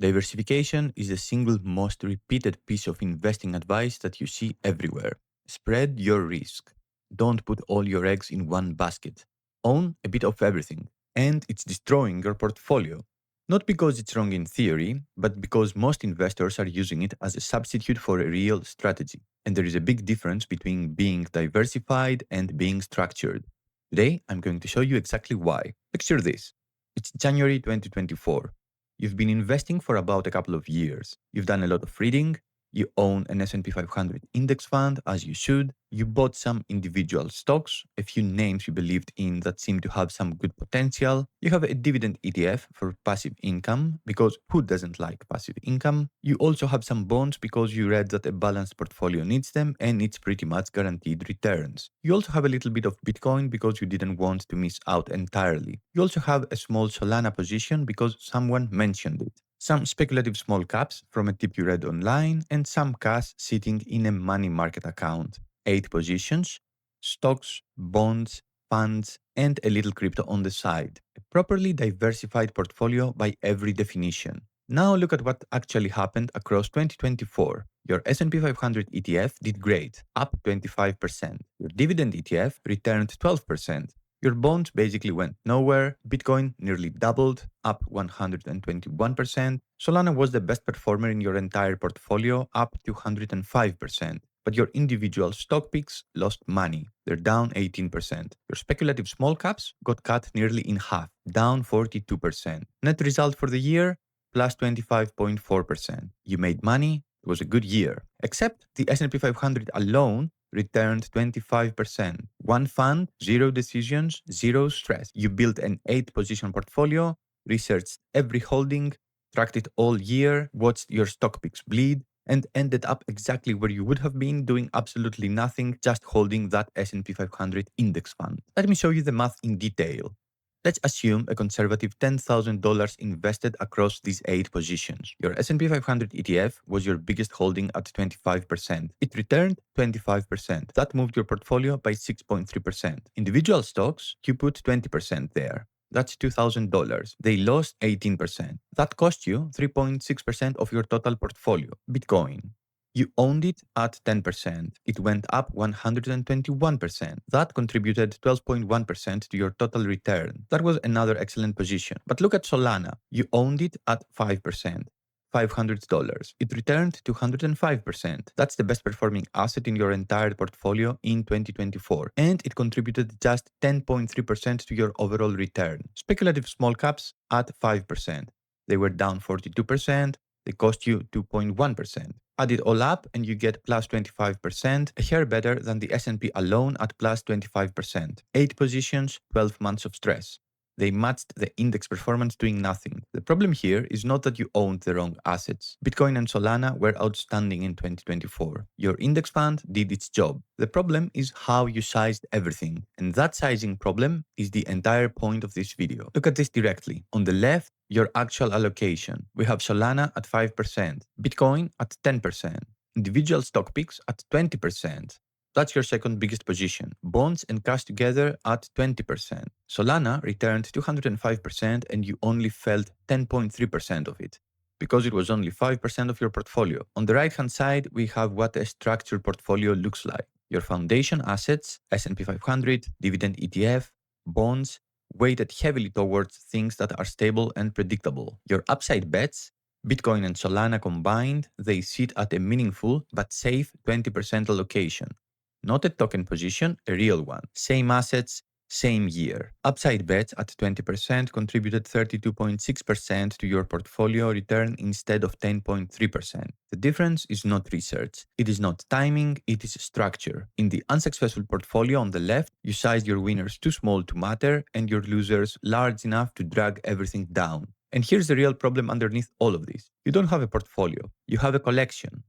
Diversification is the single most repeated piece of investing advice that you see everywhere. Spread your risk. Don't put all your eggs in one basket. Own a bit of everything. And it's destroying your portfolio. Not because it's wrong in theory, but because most investors are using it as a substitute for a real strategy. And there is a big difference between being diversified and being structured. Today, I'm going to show you exactly why. Picture this. It's January 2024. You've been investing for about a couple of years. You've done a lot of reading. You own an S&P 500 index fund, as you should. You bought some individual stocks, a few names you believed in that seem to have some good potential. You have a dividend ETF for passive income, because who doesn't like passive income? You also have some bonds because you read that a balanced portfolio needs them and it's pretty much guaranteed returns. You also have a little bit of Bitcoin because you didn't want to miss out entirely. You also have a small Solana position because someone mentioned it. Some speculative small caps from a tip you read online, and some cash sitting in a money market account. 8 positions, stocks, bonds, funds, and a little crypto on the side. A properly diversified portfolio by every definition. Now look at what actually happened across 2024. Your S&P 500 ETF did great, up 25%. Your dividend ETF returned 12%. Your bonds basically went nowhere, Bitcoin nearly doubled, up 121%, Solana was the best performer in your entire portfolio, up 205%. But your individual stock picks lost money, they're down 18%. Your speculative small caps got cut nearly in half, down 42%. Net result for the year, plus 25.4%. You made money, it was a good year. Except the S&P 500 alone returned 25%. One fund, 0 decisions, 0 stress. You built an 8-position portfolio, researched every holding, tracked it all year, watched your stock picks bleed, and ended up exactly where you would have been doing absolutely nothing, just holding that S&P 500 index fund. Let me show you the math in detail. Let's assume a conservative $10,000 invested across these 8 positions. Your S&P 500 ETF was your biggest holding at 25%. It returned 25%. That moved your portfolio by 6.3%. Individual stocks, you put 20% there. That's $2,000. They lost 18%. That cost you 3.6% of your total portfolio. Bitcoin. You owned it at 10%. It went up 121%. That contributed 12.1% to your total return. That was another excellent position. But look at Solana. You owned it at 5%. $500. It returned 205%. That's the best performing asset in your entire portfolio in 2024. And it contributed just 10.3% to your overall return. Speculative small caps at 5%. They were down 42%. They cost you 2.1%. Add it all up and you get plus 25%, a hair better than the S&P alone at plus 25%. 8 positions, 12 months of stress. They matched the index performance doing nothing. The problem here is not that you owned the wrong assets. Bitcoin and Solana were outstanding in 2024. Your index fund did its job. The problem is how you sized everything. And that sizing problem is the entire point of this video. Look at this directly. On the left, your actual allocation. We have Solana at 5%, Bitcoin at 10%, individual stock picks at 20%. That's your second biggest position. Bonds and cash together at 20%. Solana returned 205% and you only felt 10.3% of it, because it was only 5% of your portfolio. On the right-hand side, we have what a structured portfolio looks like. Your foundation assets, S&P 500, dividend ETF, bonds, weighted heavily towards things that are stable and predictable. Your upside bets, Bitcoin and Solana combined, they sit at a meaningful but safe 20% allocation. Not a token position, a real one. Same assets, same year. Upside bets at 20% contributed 32.6% to your portfolio return instead of 10.3%. The difference is not research. It is not timing, it is structure. In the unsuccessful portfolio on the left, you sized your winners too small to matter and your losers large enough to drag everything down. And here's the real problem underneath all of this. You don't have a portfolio. You have a collection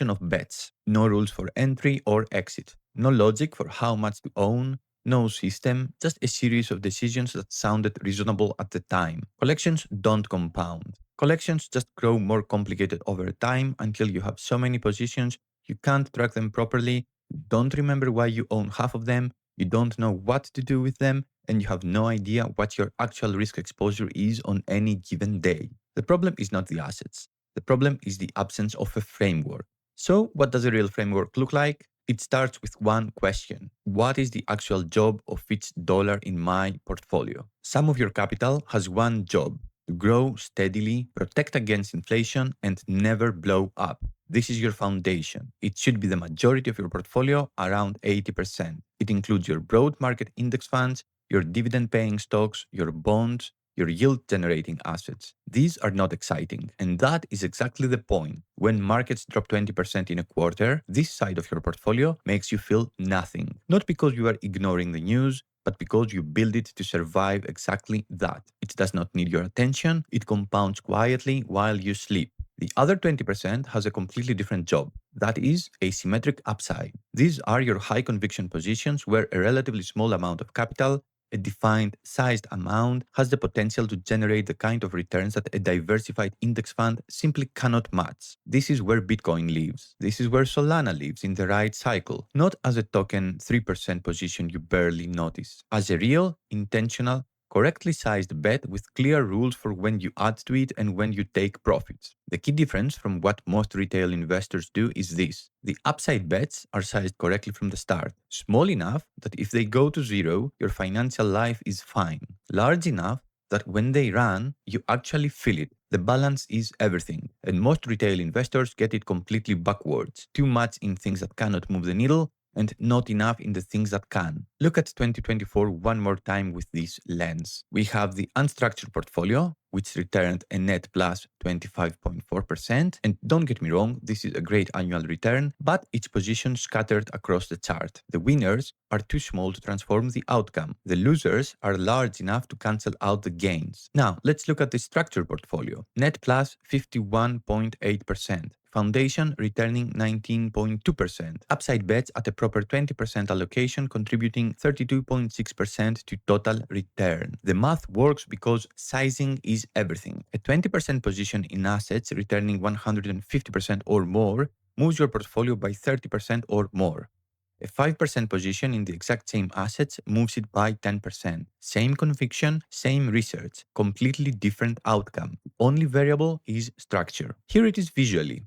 of bets. No rules for entry or exit. No logic for how much to own. No system, just a series of decisions that sounded reasonable at the time. Collections don't compound. Collections just grow more complicated over time until you have so many positions, you can't track them properly, you don't remember why you own half of them, you don't know what to do with them, and you have no idea what your actual risk exposure is on any given day. The problem is not the assets. The problem is the absence of a framework. So, what does a real framework look like? It starts with one question. What is the actual job of each dollar in my portfolio? Some of your capital has one job: to grow steadily, protect against inflation, and never blow up. This is your foundation. It should be the majority of your portfolio, around 80%. It includes your broad market index funds, your dividend paying stocks, your bonds, your yield generating assets. These are not exciting. And that is exactly the point. When markets drop 20% in a quarter, this side of your portfolio makes you feel nothing. Not because you are ignoring the news, but because you build it to survive exactly that. It does not need your attention, it compounds quietly while you sleep. The other 20% has a completely different job. That is asymmetric upside. These are your high conviction positions where a relatively small amount of capital, a defined sized amount, has the potential to generate the kind of returns that a diversified index fund simply cannot match. This is where Bitcoin lives. This is where Solana lives in the right cycle, not as a token 3% position you barely notice, as a real, intentional, correctly sized bet with clear rules for when you add to it and when you take profits. The key difference from what most retail investors do is this: the upside bets are sized correctly from the start, small enough that if they go to zero, your financial life is fine, large enough that when they run, you actually feel it. The balance is everything, and most retail investors get it completely backwards: too much in things that cannot move the needle, and not enough in the things that can. Look at 2024 one more time with this lens. We have the unstructured portfolio, which returned a net plus 25.4%. And don't get me wrong, this is a great annual return, but each position scattered across the chart. The winners are too small to transform the outcome. The losers are large enough to cancel out the gains. Now, let's look at the structured portfolio. Net plus 51.8%. Foundation returning 19.2%. Upside bets at a proper 20% allocation contributing 32.6% to total return. The math works because sizing is everything. A 20% position in assets returning 150% or more moves your portfolio by 30% or more. A 5% position in the exact same assets moves it by 10%. Same conviction, same research, completely different outcome. Only variable is structure. Here it is visually.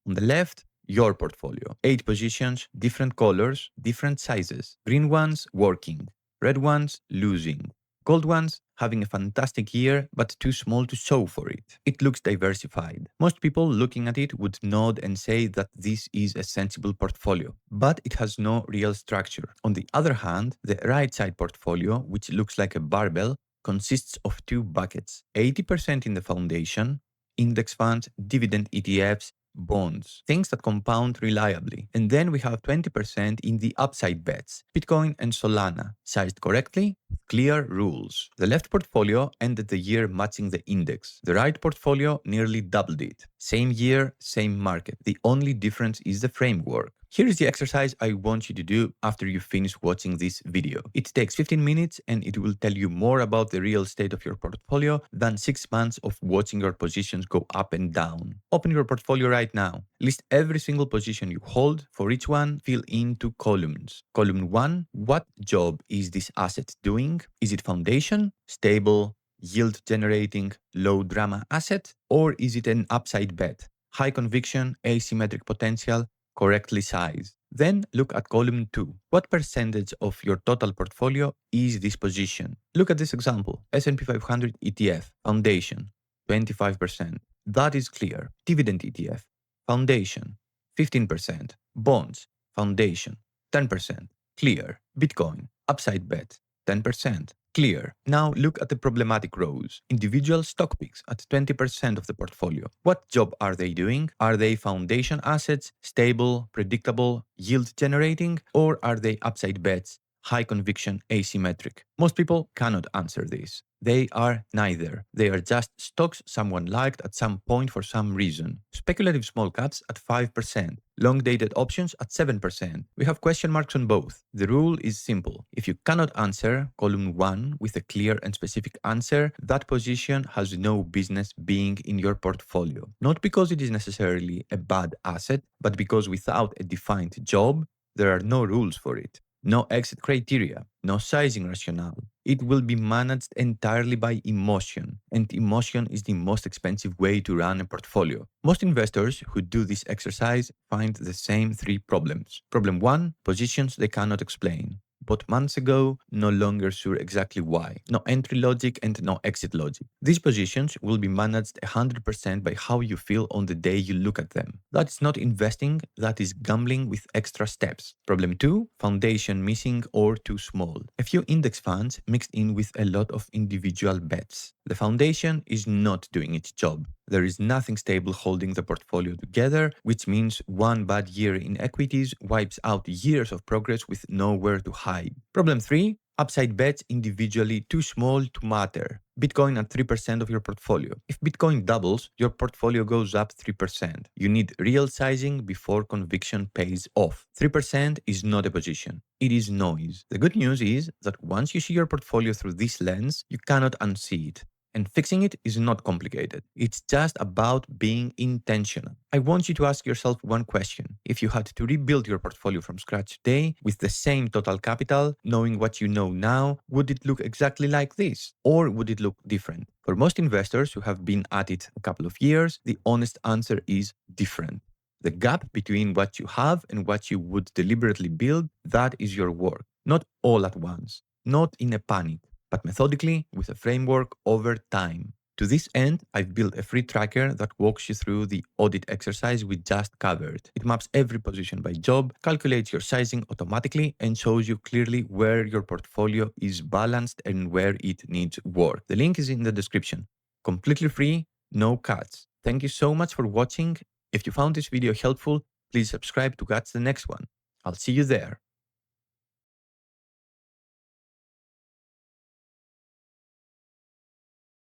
On the left, your portfolio. 8 positions, different colors, different sizes. Green ones working, red ones losing, gold ones having a fantastic year but too small to show for it. It looks diversified. Most people looking at it would nod and say that this is a sensible portfolio, but it has no real structure. On the other hand, the right side portfolio, which looks like a barbell, consists of 2 buckets: 80% in the foundation, index funds, dividend ETFs, bonds, things that compound reliably. And then we have 20% in the upside bets, Bitcoin and Solana, sized correctly, clear rules. The left portfolio ended the year matching the index. The right portfolio nearly doubled it. Same year, same market. The only difference is the framework. Here is the exercise I want you to do after you finish watching this video. It takes 15 minutes and it will tell you more about the real state of your portfolio than 6 months of watching your positions go up and down. Open your portfolio right now. List every single position you hold. For each one, fill in 2 columns. Column 1, what job is this asset doing? Is it foundation, stable, yield generating, low drama asset? Or is it an upside bet? High conviction, asymmetric potential, correctly sized. Then look at column 2. What percentage of your total portfolio is this position? Look at this example. S&P 500 ETF, foundation, 25%. That is clear. Dividend ETF, foundation, 15%. Bonds, foundation, 10%. Clear. Bitcoin, upside bet, 10%. Clear. Now look at the problematic rows. Individual stock picks at 20% of the portfolio. What job are they doing? Are they foundation assets, stable, predictable, yield generating, or are they upside bets, high conviction, asymmetric? Most people cannot answer this. They are neither. They are just stocks someone liked at some point for some reason. Speculative small caps at 5%. Long-dated options at 7%. We have question marks on both. The rule is simple. If you cannot answer column 1 with a clear and specific answer, that position has no business being in your portfolio. Not because it is necessarily a bad asset, but because without a defined job, there are no rules for it. No exit criteria, no sizing rationale, It will be managed entirely by emotion, and emotion is the most expensive way to run a portfolio. Most investors who do this exercise find the same three problems. Problem one, positions they cannot explain. Bought months ago, no longer sure exactly why. No entry logic and no exit logic. These positions will be managed 100% by how you feel on the day you look at them. That is not investing, that is gambling with extra steps. Problem 2, foundation missing or too small. A few index funds mixed in with a lot of individual bets. The foundation is not doing its job. There is nothing stable holding the portfolio together, which means one bad year in equities wipes out years of progress with nowhere to hide. Problem 3, upside bets individually too small to matter. Bitcoin at 3% of your portfolio. If Bitcoin doubles, your portfolio goes up 3%. You need real sizing before conviction pays off. 3% is not a position. It is noise. The good news is that once you see your portfolio through this lens, you cannot unsee it. And fixing it is not complicated. It's just about being intentional. I want you to ask yourself one question. If you had to rebuild your portfolio from scratch today with the same total capital, knowing what you know now, would it look exactly like this? Or would it look different? For most investors who have been at it a couple of years, the honest answer is different. The gap between what you have and what you would deliberately build, that is your work. Not all at once, not in a panic, but methodically with a framework over time. To this end, I've built a free tracker that walks you through the audit exercise we just covered. It maps every position by job, calculates your sizing automatically, and shows you clearly where your portfolio is balanced and where it needs work. The link is in the description. Completely free, no cuts. Thank you so much for watching. If you found this video helpful, please subscribe to catch the next one. I'll see you there.